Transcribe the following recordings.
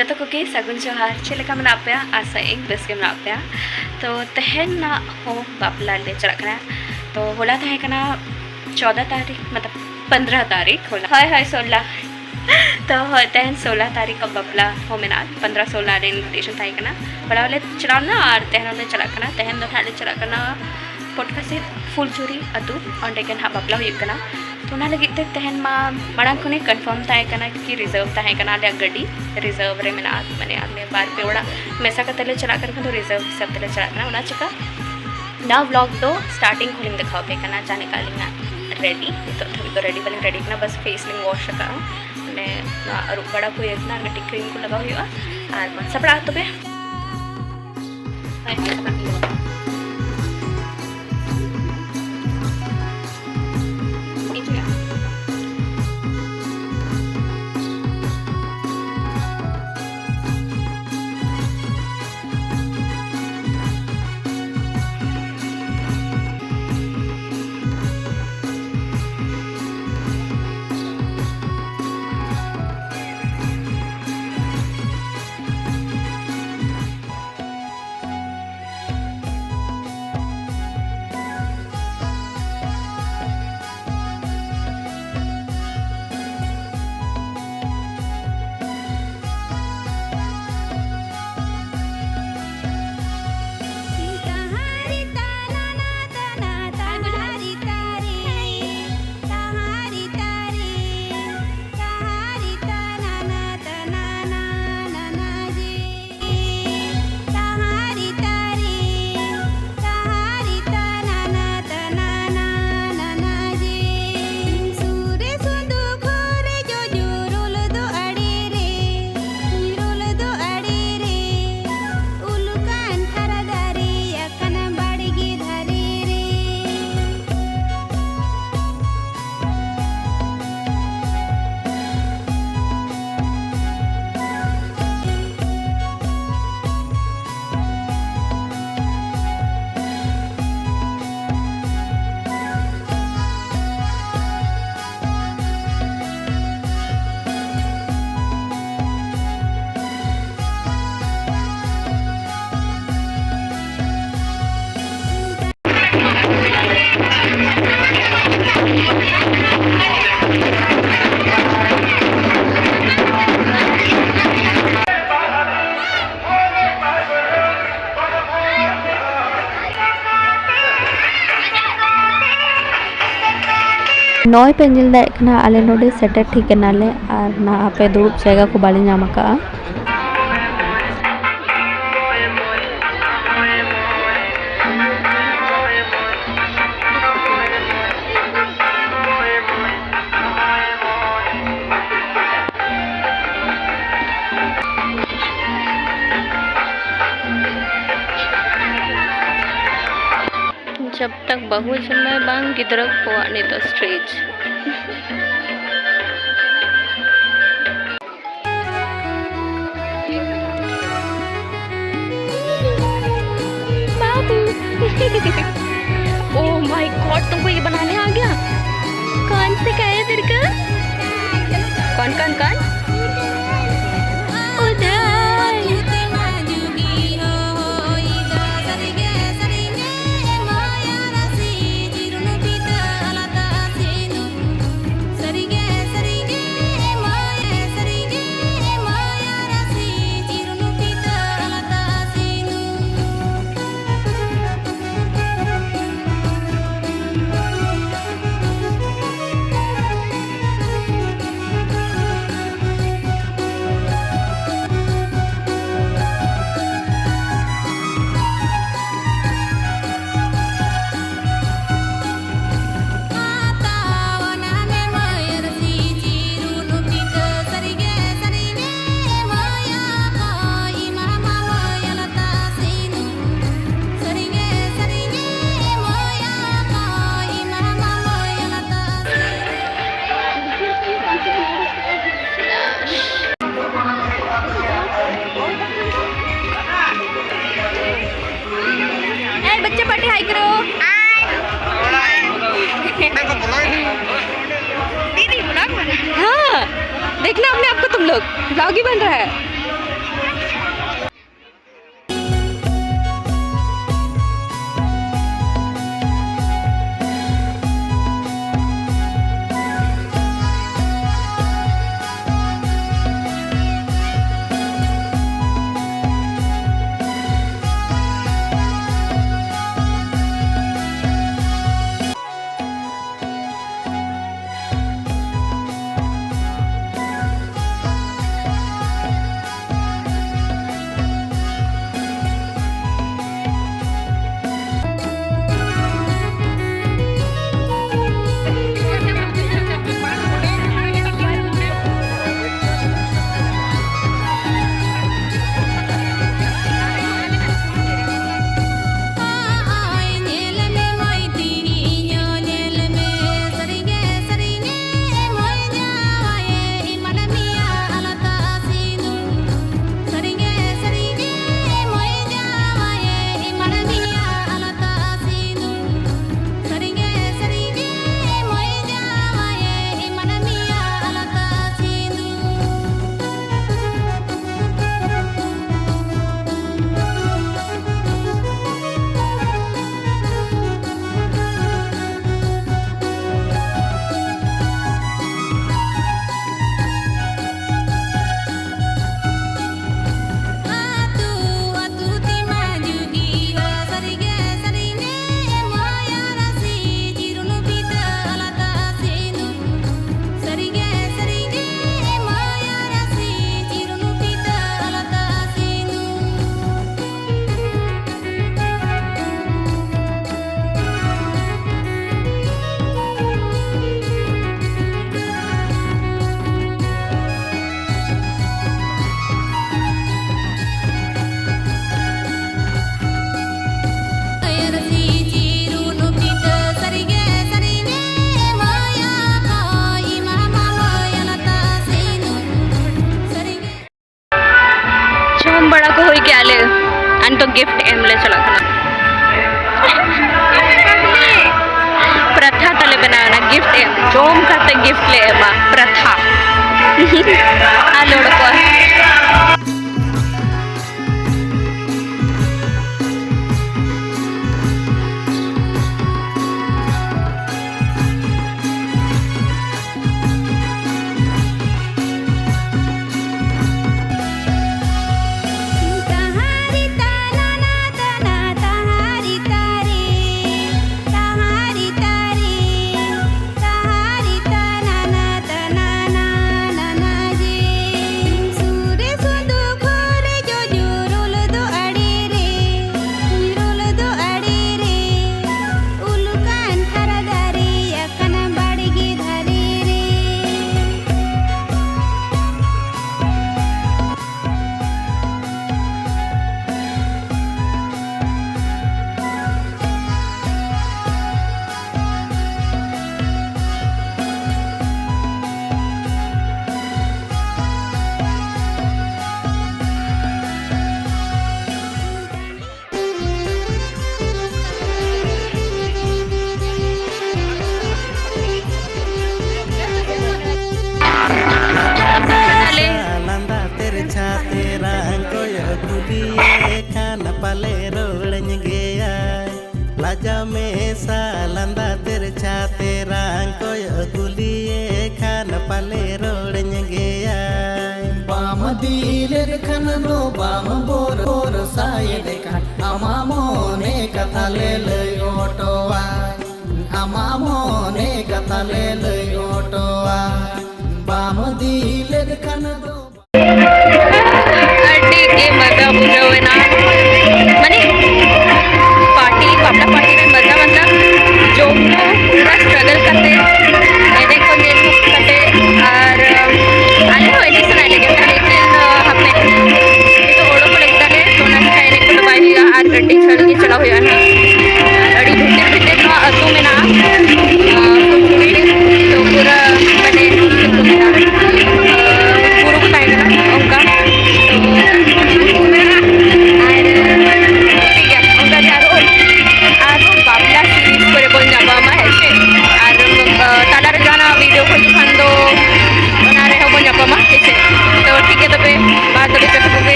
जतो कोगे सगुन जोहार चेलेका मेना पे आशा एक बेस के मेना पे तो तहन ना हो बापला ले चला कना तो होला तहे कना 14 तारीख मतलब 15 तारीख होला हाय हाय 16 तो तहन 16 तारीख का बापला हो मेना 15-16 रे इनविटेशन थाई कना बड़ा वाले चलाना और तहन ले चला कना तहन दो थाले चला कना पोटका से फुलचुरी अतु ओंडे के हा बापला हुई कना तो ना लगी ते तहन मा मड़ा कोने कंफर्म थाई कना कि रिजर्व थाई कना ले गड्डी रिजर्व रे मेना माने आले बार पे ओड़ा मेसा का तले चला कर तो रिजर्व हिसाब तले चला कना ओना चका ना व्लॉग तो स्टार्टिंग खोलिंग दिखाओ पे कना जाने कालिंग रेडी तो थोड़ी तो रेडी बलिंग रेडी ना बस फेसलिंग वॉश का ने रुपड़ा को इतना गट्टी क्रीम को लगा हुआ और सपड़ा तो पे नॉय पेंजिल दाखना आले नोडे सेटर ठीक नाले और ना आपे दुरुब जगह को बाली नाम का जब तक बहु जन्मे बांग गिद्र को आने तो स्ट्रेज ओह माय गॉड तुमको ये बनाने आ गया कौन से क्या है तेरे का कौन कौन कौन बच्चे पार्टी हाई करो दीदी ब्लॉग बना हाँ देखना अपने आपको तुम लोग ब्लॉग ही बन रहा है गिफ्ट एम ले चला कना प्रथा तले बनाना गिफ्ट एम जोम करते गिफ्ट ले एमा प्रथा आ लोड को लाजा में सालंदा तिरछा तेरा कोय गुलिए खान पाले रोड़न गया बाम दिलेर खन नो बाम बोर बोर साये देखा अमा मोने कथा ले लय ओटोवा अमा मोने कथा ले लय ओटोवा बाम दिलेर खन नो अड्डी के मजा बुझावे ना मने पार्टी बापला पार्टी में मजा मतलब जो पूरा स्ट्रगल करते मैंने को ये करते और आले हो ऐसे सुनाई लगे लेकिन हमें तो ओड़ो को लगता है तो ना कहने को दबाई आज अड्डी चढ़ के चला हुआ है अड्डी ढूंढते ढूंढते तो असू में ना तो पूरा बने पूरा बताएगा ना उनका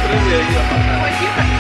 Terus ya, iya.